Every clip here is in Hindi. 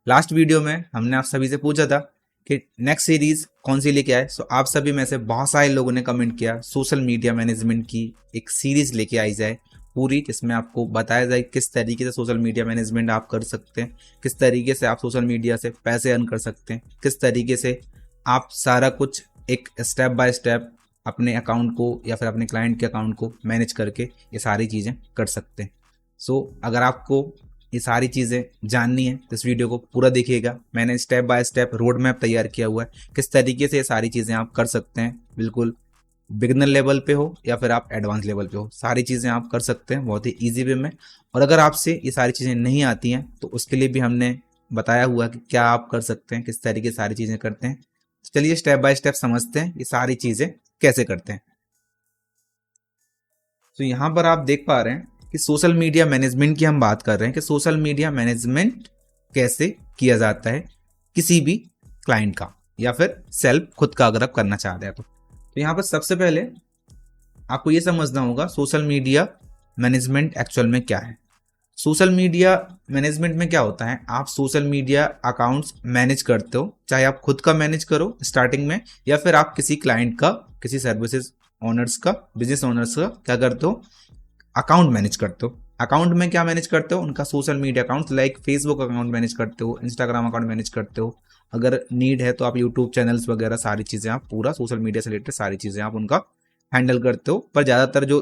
लास्ट वीडियो में हमने आप सभी से पूछा था कि नेक्स्ट सीरीज कौन सी लेके आए। सो आप सभी में से बहुत सारे लोगों ने कमेंट किया सोशल मीडिया मैनेजमेंट की एक सीरीज लेके आई जाए पूरी, जिसमें आपको बताया जाए किस तरीके से सोशल मीडिया मैनेजमेंट आप कर सकते हैं, किस तरीके से आप सोशल मीडिया से पैसे अर्न कर सकते हैं, किस तरीके से आप सारा कुछ एक स्टेप बाय स्टेप अपने अकाउंट को या फिर अपने क्लाइंट के अकाउंट को मैनेज करके ये सारी चीज़ें कर सकते हैं। सो अगर आपको ये सारी चीज़ें जाननी है तो इस वीडियो को पूरा देखिएगा। मैंने step by step road map तैयार किया हुआ है किस तरीके से ये सारी चीज़ें आप कर सकते हैं। बिल्कुल बिगिनर लेवल पे हो या फिर आप एडवांस लेवल पे हो, सारी चीज़ें आप कर सकते हैं बहुत ही ईजी वे में। और अगर आपसे ये सारी चीज़ें नहीं आती हैं तो उसके लिए भी हमने बताया हुआ कि क्या आप कर सकते हैं, किस तरीके से सारी चीज़ें करते हैं। तो चलिए स्टेप बाय स्टेप समझते हैं ये सारी चीज़ें कैसे करते हैं। तो यहाँ पर आप देख पा रहे हैं कि सोशल मीडिया मैनेजमेंट की हम बात कर रहे हैं कि सोशल मीडिया मैनेजमेंट कैसे किया जाता है किसी भी क्लाइंट का या फिर सेल्फ खुद का अगर आप करना चाहते हैं तो यहाँ पर सबसे पहले आपको ये समझना होगा सोशल मीडिया मैनेजमेंट एक्चुअल में क्या है। सोशल मीडिया मैनेजमेंट में क्या होता है, आप सोशल मीडिया अकाउंट्स मैनेज करते हो, चाहे आप खुद का मैनेज करो स्टार्टिंग में या फिर आप किसी क्लाइंट का, किसी सर्विसेज ओनर्स का, बिजनेस ओनर्स का क्या करते हो, अकाउंट मैनेज करते हो। अकाउंट में क्या मैनेज करते हो, उनका social media account like Facebook account manage करते हो, इंस्टाग्राम अकाउंट मैनेज करते हो, अगर नीड है तो आप यूट्यूब चैनल्स वगैरह सारी चीज़ें आप पूरा सोशल मीडिया से रिलेटेड सारी चीज़ें आप उनका हैंडल करते हो। पर ज़्यादातर जो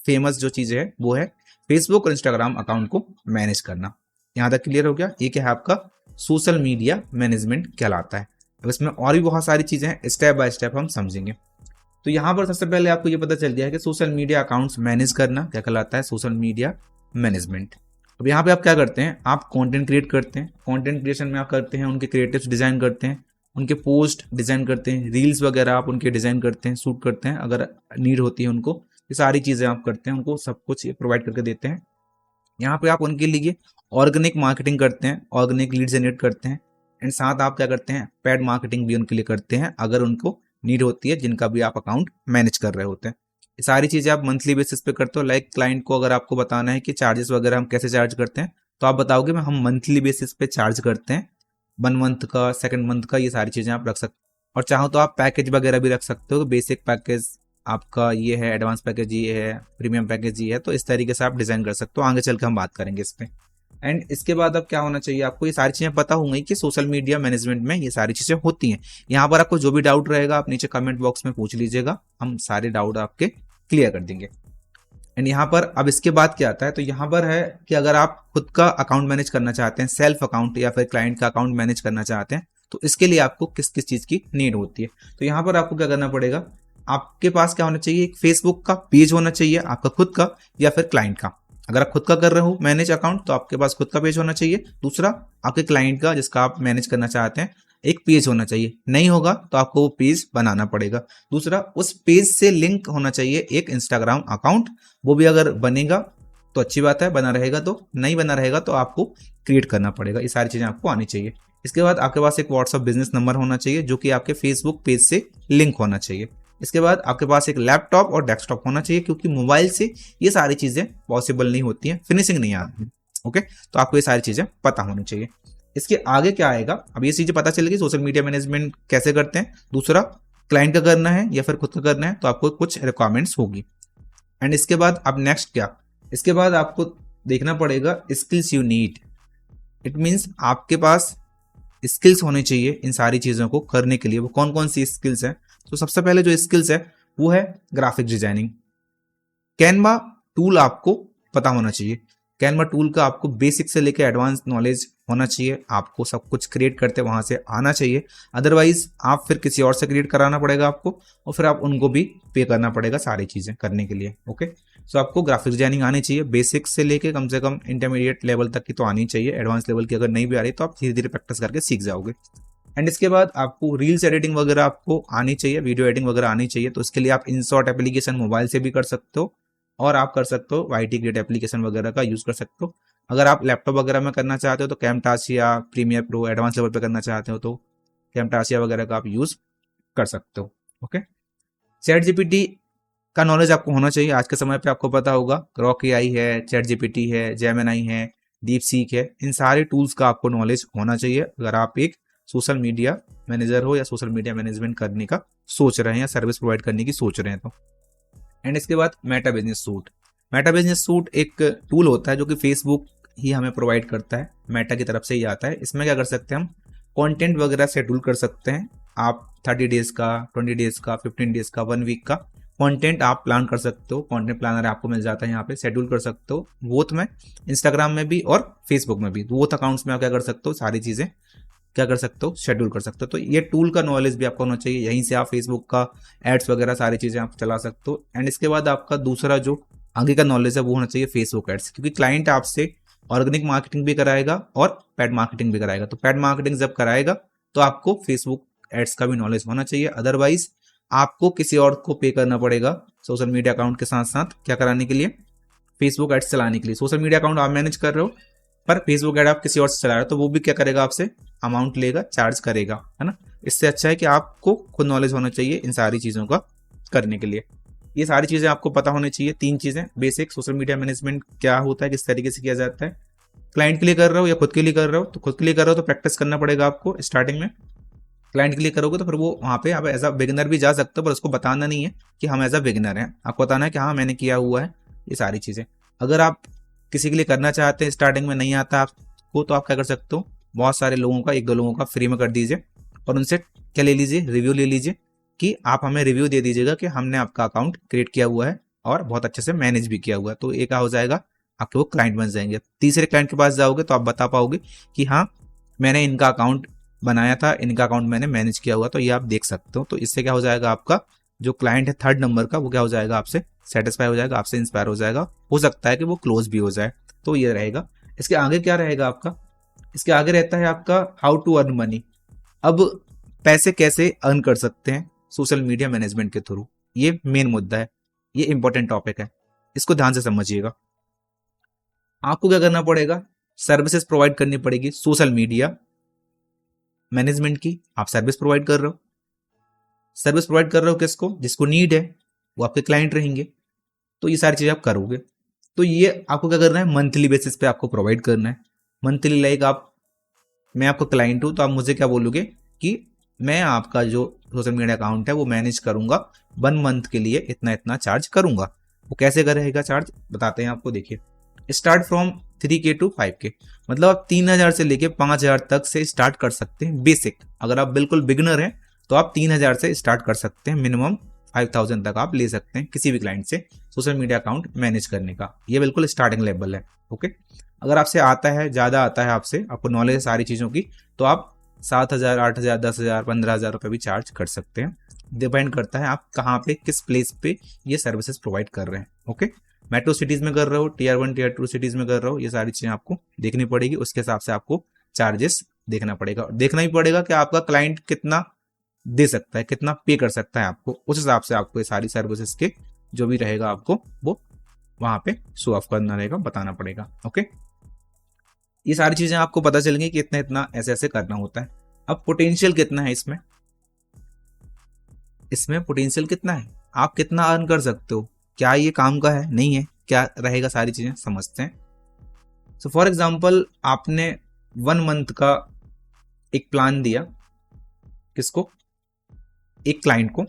फेमस जो चीज़ें है वो है फेसबुक और इंस्टाग्राम अकाउंट को मैनेज करना। यहाँ तक क्लियर हो गया, ये क्या है आपका सोशल मीडिया मैनेजमेंट कहलाता है। अब इसमें और भी बहुत सारी चीज़ें हैं, स्टेप बाय स्टेप हम समझेंगे। तो यहाँ पर सबसे पहले आपको ये पता चल गया है कि सोशल मीडिया अकाउंट्स मैनेज करना क्या कहलाता है, सोशल मीडिया मैनेजमेंट। अब यहाँ पे आप क्या करते हैं, आप कंटेंट क्रिएट करते हैं। कंटेंट क्रिएशन में आप करते हैं उनके क्रिएटिव्स डिजाइन करते हैं, उनके पोस्ट डिजाइन करते हैं, रील्स वगैरह आप उनके डिजाइन करते हैं, शूट करते हैं अगर नीड होती है उनको। ये सारी चीजें आप करते हैं, उनको सब कुछ प्रोवाइड करके देते हैं। यहाँ पे आप उनके लिए ऑर्गेनिक मार्केटिंग करते हैं, ऑर्गेनिक लीड जनरेट करते हैं, एंड साथ आप क्या करते हैं पेड मार्केटिंग भी उनके लिए करते हैं अगर उनको नीड होती है, जिनका भी आप अकाउंट मैनेज कर रहे होते हैं। ये सारी चीजें आप मंथली बेसिस पे करते हो। लाइक क्लाइंट को अगर आपको बताना है कि चार्जेस वगैरह हम कैसे चार्ज करते हैं तो आप बताओगे मैं हम मंथली बेसिस पे चार्ज करते हैं, 1 मंथ का, 2nd मंथ का, ये सारी चीजें आप रख सकते हो। और चाहो तो आप पैकेज वगैरह भी रख सकते हो, बेसिक पैकेज आपका ये है, एडवांस पैकेज ये है, प्रीमियम पैकेज ये है। तो इस तरीके से आप डिजाइन कर सकते हो, आगे चल के हम बात करेंगे इस पे। एंड इसके बाद अब क्या होना चाहिए, आपको ये सारी चीजें पता होंगी कि सोशल मीडिया मैनेजमेंट में ये सारी चीजें होती हैं। यहाँ पर आपको जो भी डाउट रहेगा आप नीचे कमेंट बॉक्स में पूछ लीजिएगा, हम सारे डाउट आपके क्लियर कर देंगे। एंड यहाँ पर अब इसके बाद क्या आता है, तो यहाँ पर है कि अगर आप खुद का अकाउंट मैनेज करना चाहते हैं, सेल्फ अकाउंट या फिर क्लाइंट का अकाउंट मैनेज करना चाहते हैं, तो इसके लिए आपको किस किस चीज की नीड होती है। तो यहाँ पर आपको क्या करना पड़ेगा, आपके पास क्या होना चाहिए, एक फेसबुक का पेज होना चाहिए आपका खुद का या फिर क्लाइंट का। अगर आप खुद का कर रहे हो मैनेज अकाउंट तो आपके पास खुद का पेज होना चाहिए। दूसरा आपके क्लाइंट का जिसका आप मैनेज करना चाहते हैं एक पेज होना चाहिए। नहीं होगा तो आपको वो पेज बनाना पड़ेगा। दूसरा उस पेज से लिंक होना चाहिए एक इंस्टाग्राम अकाउंट, वो भी अगर बनेगा तो अच्छी बात है, बना रहेगा तो, नहीं बना रहेगा तो आपको क्रिएट करना पड़ेगा। ये सारी चीजें आपको आनी चाहिए। इसके बाद आपके पास एक व्हाट्सअप बिजनेस नंबर होना चाहिए जो कि आपके फेसबुक पेज से लिंक होना चाहिए। इसके बाद आपके पास एक लैपटॉप और डेस्कटॉप होना चाहिए, क्योंकि मोबाइल से ये सारी चीजें पॉसिबल नहीं होती हैं, फिनिशिंग नहीं आती है। ओके, तो आपको ये सारी चीजें पता होनी चाहिए। इसके आगे क्या आएगा, अब ये चीजें पता चलेगी सोशल मीडिया मैनेजमेंट कैसे करते हैं। दूसरा क्लाइंट का करना है या फिर खुद का करना है तो आपको कुछ रिक्वायरमेंट्स होगी। एंड इसके बाद अब नेक्स्ट क्या, इसके बाद आपको देखना पड़ेगा skills you need. It means आपके पास स्किल्स होने चाहिए इन सारी चीज़ों को करने के लिए। वो कौन कौन सी स्किल्स हैं, तो सबसे पहले जो स्किल्स है वो है ग्राफिक डिजाइनिंग। कैनवा टूल आपको पता होना चाहिए। कैनवा टूल का आपको बेसिक से लेकर एडवांस नॉलेज होना चाहिए, आपको सब कुछ क्रिएट करते वहां से आना चाहिए। अदरवाइज आप फिर किसी और से क्रिएट कराना पड़ेगा आपको, और फिर आप उनको भी पे करना पड़ेगा सारी चीज़ें करने के लिए। ओके, सो आपको ग्राफिक डिजाइनिंग आनी चाहिए, बेसिक से लेके कम से कम इंटरमीडिएट लेवल तक की तो आनी चाहिए। एडवांस लेवल की अगर नहीं भी आ रही तो आप धीरे धीरे प्रैक्टिस करके सीख जाओगे। एंड इसके बाद आपको रील्स एडिटिंग वगैरह आपको आनी चाहिए, वीडियो एडिटिंग वगैरह आनी चाहिए। तो इसके लिए आप InShot एप्लीकेशन मोबाइल से भी कर सकते हो, और आप कर सकते हो YT क्रिएट एप्लीकेशन वगैरह का यूज कर सकते हो। अगर आप लैपटॉप वगैरह में करना चाहते हो तो Camtasia, premiere pro advance level पे करना चाहते हो तो कैमटासिया वगैरह का आप यूज कर सकते हो। ओके, चैट जीपीटी का नॉलेज आपको होना चाहिए। आज के समय पे आपको पता होगा ग्रॉक AI है, चैट जीपीटी है, जेमिनी है, डीप सीक है, इन सारे टूल्स का आपको नॉलेज होना चाहिए अगर आप एक सोशल मीडिया मैनेजर हो या सोशल मीडिया मैनेजमेंट करने का सोच रहे हैं या सर्विस प्रोवाइड करने की सोच रहे हैं तो। एंड इसके बाद Meta business suit. Meta business suit एक टूल होता है जो कि फेसबुक ही हमें प्रोवाइड करता है, मेटा की तरफ से ही आता है। इसमें क्या कर सकते हैं हम, कंटेंट वगैरह शेड्यूल कर सकते हैं। आप 30 डेज का, 20 डेज का, 15 डेज का, 1 वीक का कंटेंट आप प्लान कर सकते हो। कंटेंट प्लानर आपको मिल जाता है यहाँ पे, शेड्यूल कर सकते हो बोथ में, इंस्टाग्राम में भी और फेसबुक में भी। बोथ अकाउंट्स में आप क्या कर सकते हो, सारी चीज़ें क्या कर सकते हो, शेड्यूल कर सकते हो। तो ये टूल का नॉलेज भी आपको होना चाहिए, यहीं से आप फेसबुक का एड्स वगैरह सारी चीज़ें आप चला सकते हो। एंड इसके बाद आपका दूसरा जो आगे का नॉलेज है वो होना चाहिए फेसबुक एड्स, क्योंकि क्लाइंट आपसे ऑर्गेनिक मार्केटिंग भी कराएगा और पेड मार्केटिंग भी कराएगा। तो पेड मार्केटिंग जब कराएगा तो आपको फेसबुक एड्स का भी नॉलेज होना चाहिए, अदरवाइज आपको किसी और को पे करना पड़ेगा सोशल मीडिया अकाउंट के साथ साथ क्या कराने के लिए, फेसबुक एड्स चलाने के लिए। सोशल मीडिया अकाउंट आप मैनेज कर रहे हो पर फेसबुक एड आप किसी और से चला रहे हो तो वो भी क्या करेगा, आपसे अमाउंट लेगा, चार्ज करेगा, है ना। इससे अच्छा है कि आपको खुद नॉलेज होना चाहिए इन सारी चीज़ों का करने के लिए। ये सारी चीज़ें आपको पता होनी चाहिए, 3 चीज़ें बेसिक, सोशल मीडिया मैनेजमेंट क्या होता है, किस तरीके से किया जाता है, क्लाइंट के लिए कर रहे हो या खुद के लिए कर रहे हो। तो खुद के लिए कर रहे हो तो प्रैक्टिस करना पड़ेगा आपको स्टार्टिंग में, क्लाइंट के लिए करोगे तो फिर वो वहाँ पे आप एज अ बिगिनर भी जा सकते हो, पर उसको बताना नहीं है कि हम एज अ बिगिनर हैं, आपको बताना है कि हाँ मैंने किया हुआ है ये सारी चीज़ें। अगर आप किसी के लिए करना चाहते हैं, स्टार्टिंग में नहीं आता आपको, तो आप क्या कर सकते हो, बहुत सारे लोगों का, 1-2 लोगों का फ्री में कर दीजिए और उनसे क्या ले लीजिए, रिव्यू ले लीजिए कि आप हमें रिव्यू दे दीजिएगा कि हमने आपका अकाउंट क्रिएट किया हुआ है और बहुत अच्छे से मैनेज भी किया हुआ है। तो एक हो जाएगा, आपके वो क्लाइंट बन जाएंगे। तीसरे क्लाइंट के पास जाओगे तो आप बता पाओगे कि हाँ मैंने इनका अकाउंट बनाया था, इनका अकाउंट मैंने मैनेज किया हुआ, तो ये आप देख सकते हो। तो इससे क्या हो जाएगा, आपका जो क्लाइंट है 3rd नंबर का, वो क्या हो जाएगा, आपसे सेटिस्फाई हो जाएगा, आपसे इंस्पायर हो जाएगा, हो सकता है कि वो क्लोज भी हो जाए। तो ये रहेगा। इसके आगे क्या रहेगा आपका, इसके आगे रहता है आपका हाउ टू अर्न मनी। अब पैसे कैसे अर्न कर सकते हैं सोशल मीडिया मैनेजमेंट के थ्रू, ये मेन मुद्दा है, ये इंपॉर्टेंट टॉपिक है, इसको ध्यान से समझिएगा। आपको क्या करना पड़ेगा, सर्विसेज प्रोवाइड करनी पड़ेगी सोशल मीडिया मैनेजमेंट की। आप सर्विस प्रोवाइड कर रहे हो, सर्विस प्रोवाइड कर रहे हो किसको, जिसको नीड है, वो आपके क्लाइंट रहेंगे। तो ये सारी चीजें आप करोगे। तो ये आपको क्या करना है, मंथली बेसिस पे आपको प्रोवाइड करना है। मंथली लाइक आप, मैं आपका क्लाइंट हूं तो आप मुझे क्या बोलोगे कि मैं आपका जो सोशल मीडिया अकाउंट है वो मैनेज करूंगा, 1 मंथ के लिए इतना इतना चार्ज करूंगा। वो कैसे करेगा चार्ज, बताते हैं आपको। देखिए, start from 3K to 5K, मतलब आप 3000 से लेके 5000 तक से स्टार्ट कर सकते हैं बेसिक। अगर आप बिल्कुल बिगिनर हैं तो आप 3000 से स्टार्ट कर सकते हैं, मिनिमम 5000 तक आप ले सकते हैं किसी भी क्लाइंट से सोशल मीडिया अकाउंट मैनेज करने का। ये बिल्कुल स्टार्टिंग लेवल है। ओके, अगर आपसे आता है, ज़्यादा आता है आपसे, आपको नॉलेज है सारी चीज़ों की, तो आप 7000, 8000, 10,000, 15,000 रुपये भी चार्ज कर सकते हैं। डिपेंड करता है आप कहाँ पे, किस प्लेस पे ये सर्विसेज प्रोवाइड कर रहे हैं। ओके, मेट्रो सिटीज में कर रहे हो, Tier 1 Tier 2 सिटीज में कर रहे हो, ये सारी चीजें आपको देखनी पड़ेगी। उसके हिसाब से आपको चार्जेस देखना पड़ेगा, देखना ही पड़ेगा कि आपका क्लाइंट कितना दे सकता है, कितना पे कर सकता है आपको। उस हिसाब से आपको ये सारी सर्विसेज के जो भी रहेगा आपको वो वहां पे शो ऑफ करना रहेगा, बताना पड़ेगा। ओके, ये सारी चीजें आपको पता चल गई कि इतना इतना ऐसे ऐसे करना होता है। अब पोटेंशियल कितना है इसमें, इसमें पोटेंशियल कितना है, आप कितना अर्न कर सकते हो, क्या ये काम का है, नहीं है, क्या रहेगा, सारी चीजें समझते हैं। सो फॉर एग्जाम्पल, आपने 1 मंथ का एक प्लान दिया, किसको, एक क्लाइंट को,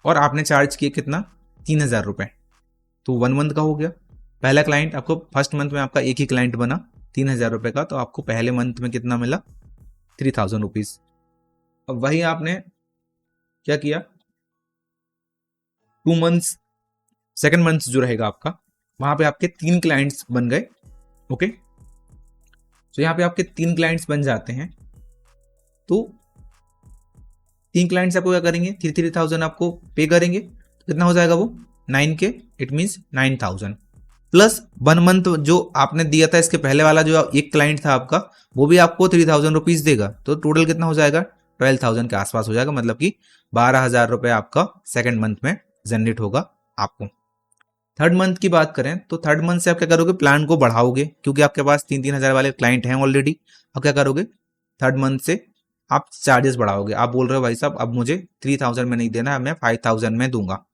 और आपने चार्ज किया कितना, 3000 रुपए। तो 1 मंथ का हो गया। पहला क्लाइंट आपको, फर्स्ट मंथ में आपका एक ही क्लाइंट बना 3000 रुपए का, तो आपको पहले मंथ में कितना मिला, 3000 रुपीज। अब वही आपने क्या किया, 2 मंथ्स, सेकेंड मंथ जो रहेगा आपका, वहां पे आपके 3 क्लाइंट्स बन गए। ओके, तो यहाँ पे आपके 3 क्लाइंट्स बन जाते हैं। तो 3 क्लाइंट्स आपको क्या करेंगे, 3000 आपको पे करेंगे, तो कितना हो जाएगा वो, 9K, it means 9000 plus 1 month जो आपने दिया था, इसके पहले वाला जो एक क्लाइंट था आपका, वो भी आपको 3000 रुपीज देगा। तो टोटल कितना हो जाएगा, 12,000 के आसपास हो जाएगा, मतलब कि 12,000 रुपए आपका सेकेंड मंथ में जनरेट होगा आपको। 3rd मंथ की बात करें तो 3rd मंथ से आप क्या करोगे, प्लान को बढ़ाओगे, क्योंकि आपके पास 3,000 वाले क्लाइंट हैं ऑलरेडी। अब क्या करोगे, 3rd मंथ से आप चार्जेस बढ़ाओगे। आप बोल रहे हो भाई साहब अब मुझे 3000 में नहीं देना है, मैं 5000 में दूंगा।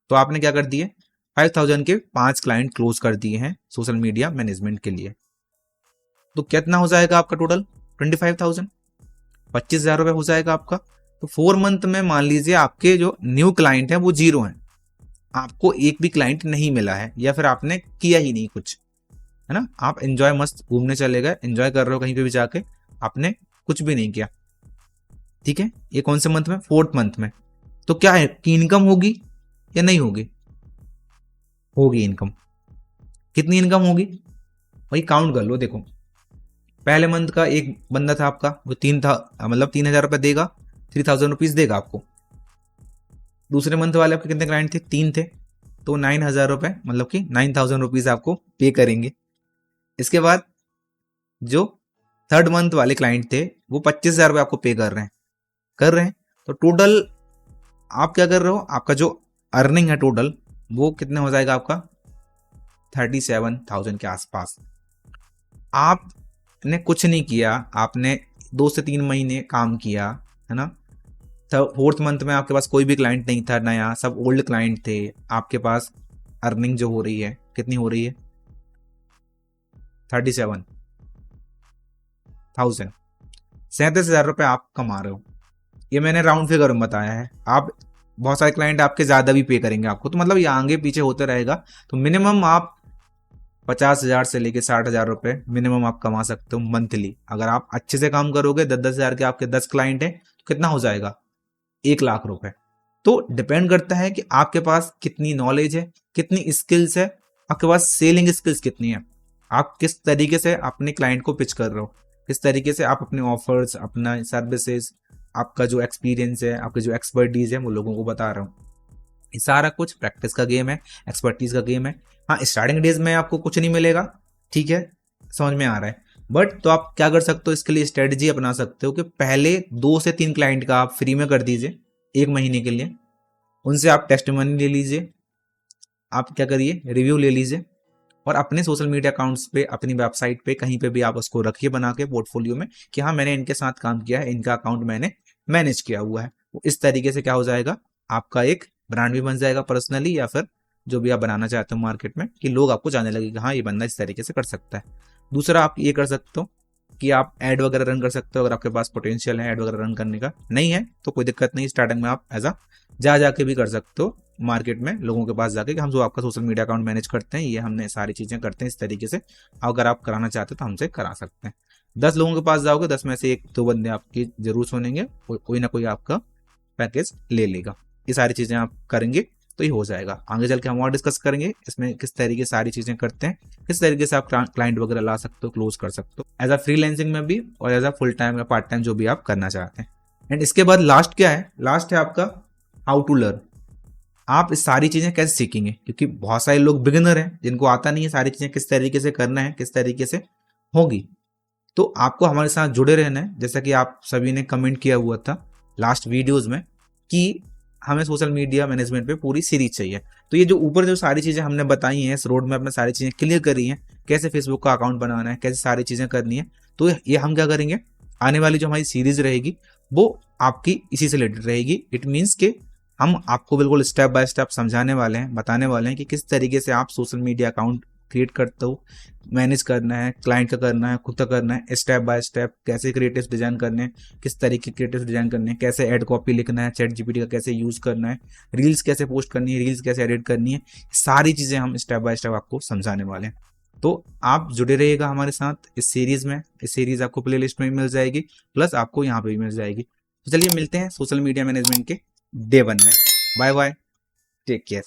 तो आपने क्या कर दिए, 5000 के 5 क्लाइंट क्लोज कर दिए हैं सोशल मीडिया मैनेजमेंट के लिए। तो कितना हो जाएगा आपका टोटल 25,000, 25,000 रुपये हो जाएगा आपका। तो 4 मंथ में मान लीजिए आपके जो न्यू क्लाइंट है वो 0 है, आपको एक भी क्लाइंट नहीं मिला है या फिर आपने किया ही नहीं कुछ, है ना। आप एंजॉय मस्त घूमने चले गए, एंजॉय कर रहे हो कहीं पे भी जाके, आपने कुछ भी नहीं किया, ठीक है। ये कौन से मंथ में, 4th मंथ में। तो क्या है कि इनकम होगी या नहीं होगी, होगी इनकम। कितनी इनकम होगी भाई काउंट कर लो। देखो पहले मंथ का एक बंदा था आपका, वो 3,000 रुपये देगा, 3,000 रुपीज देगा आपको। दूसरे मंथ वाले आपके कितने क्लाइंट थे, 3 थे, तो 9,000 रुपये मतलब कि 9,000 रुपीज आपको पे करेंगे। इसके बाद जो 3rd मंथ वाले क्लाइंट थे वो 25,000 रुपये आपको पे कर रहे हैं। तो टोटल आप क्या कर रहे हो, आपका जो अर्निंग है टोटल वो कितने हो जाएगा आपका 37,000 के आसपास। आपने कुछ नहीं किया, आपने 2 से 3 महीने काम किया, है ना। 4th मंथ में आपके पास कोई भी क्लाइंट नहीं था नया, सब ओल्ड क्लाइंट थे। आपके पास अर्निंग जो हो रही है कितनी हो रही है 37,000, 37,000 रुपये आप कमा रहे हो। ये मैंने राउंड फिगर में बताया है। आप बहुत सारे क्लाइंट आपके ज्यादा भी पे करेंगे आपको, तो मतलब ये आगे पीछे होते रहेगा। तो मिनिमम आप 50,000 से लेके 60,000 रुपये मिनिमम आप कमा सकते हो मंथली। अगर आप अच्छे से काम करोगे, 10,000 के आपके 10 क्लाइंट हैं, तो कितना हो जाएगा 1,00,000 रुपए। तो डिपेंड करता है कि आपके पास कितनी नॉलेज है, कितनी स्किल्स है, आपके पास सेलिंग स्किल्स कितनी है, आप किस तरीके से अपने क्लाइंट को पिच कर रहे हो, किस तरीके से आप अपने ऑफर्स, अपना सर्विसेज, आपका जो एक्सपीरियंस है, आपकी जो एक्सपर्टीज है वो लोगों को बता रहा हूँ। ये सारा कुछ प्रैक्टिस का गेम है, एक्सपर्टीज का गेम है। हाँ स्टार्टिंग डेज में आपको कुछ नहीं मिलेगा, ठीक है, समझ में आ रहा है। बट तो आप क्या कर सकते हो, इसके लिए स्ट्रेटजी अपना सकते हो कि पहले 2 से 3 क्लाइंट का आप फ्री में कर दीजिए 1 महीने के लिए, उनसे आप टेस्टिमनी ले लीजिए, आप क्या करिए रिव्यू ले लीजिए, और अपने सोशल मीडिया अकाउंट्स पे, अपनी वेबसाइट पे, कहीं पे भी आप उसको रखिए बना के पोर्टफोलियो में कि हाँ मैंने इनके साथ काम किया है, इनका अकाउंट मैंने मैनेज किया हुआ है। इस तरीके से क्या हो जाएगा, आपका एक ब्रांड भी बन जाएगा पर्सनली, या फिर जो भी आप बनाना चाहते हो मार्केट में, कि लोग आपको जानने लगेगा हाँ ये बंदा इस तरीके से कर सकता है। दूसरा आप ये कर सकते हो कि आप ऐड वगैरह रन कर सकते हो, अगर आपके पास पोटेंशियल है ऐड वगैरह रन करने का। नहीं है तो कोई दिक्कत नहीं, स्टार्टिंग में आप एज जाके भी कर सकते हो मार्केट में लोगों के पास जाके कि हम जो आपका सोशल मीडिया अकाउंट मैनेज करते हैं, ये हमने सारी चीजें करते हैं इस तरीके से, अगर आप कराना चाहते हो तो हमसे करा सकते हैं। 10 लोगों के पास जाओगे, 10 में से 1-2 बंदे आपकी जरूर सुनेंगे, कोई ना कोई आपका पैकेज ले लेगा। ये सारी चीजें आप करेंगे तो ये हो जाएगा। आगे चल के हम और डिस्कस करेंगे इसमें किस तरीके सारी चीजें करते हैं, किस तरीके से आप क्लाइंट वगैरह ला सकते हो, क्लोज कर सकते हो एज अ फ्रीलांसिंग में भी और एज अ फुल टाइम या पार्ट टाइम जो भी आप करना चाहते हैं। एंड इसके बाद लास्ट क्या है, लास्ट है आपका हाउ टू लर्न। आप इस सारी चीजें कैसे सीखेंगे, क्योंकि बहुत सारे लोग बिगिनर हैं जिनको आता नहीं है सारी चीजें किस तरीके से करना है, किस तरीके से होगी। तो आपको हमारे साथ जुड़े रहना है, जैसा कि आप सभी ने कमेंट किया हुआ था लास्ट वीडियोस में कि हमें सोशल मीडिया मैनेजमेंट पे पूरी सीरीज चाहिए। तो ये जो ऊपर जो सारी चीजें हमने बताई हैं, इस रोड में अपने सारी चीजें क्लियर करी हैं, कैसे फेसबुक का अकाउंट बनाना है, कैसे सारी चीजें करनी है, तो ये हम क्या करेंगे, आने वाली जो हमारी सीरीज रहेगी वो आपकी इसी से रिलेटेड रहेगी। इट मीन्स के हम आपको बिल्कुल स्टेप बाय स्टेप समझाने वाले हैं, बताने वाले हैं कि किस तरीके से आप सोशल मीडिया अकाउंट क्रिएट करते हो, मैनेज करना है, क्लाइंट का करना है, खुद का करना है, स्टेप बाय स्टेप कैसे क्रिएटिव डिजाइन करने हैं, किस तरीके के क्रिएटिव डिजाइन करने हैं, कैसे ऐड कॉपी लिखना है, चैट जीपीटी का कैसे यूज करना है, रील्स कैसे पोस्ट करनी है, रील्स कैसे एडिट करनी है, सारी चीजें हम स्टेप बाय स्टेप आपको समझाने वाले हैं। तो आप जुड़े रहिएगा हमारे साथ इस सीरीज में। इस सीरीज आपको प्ले लिस्ट में भी मिल जाएगी, प्लस आपको यहाँ पे भी मिल जाएगी। तो चलिए मिलते हैं सोशल मीडिया मैनेजमेंट के डे 1 में। Bye bye, take care.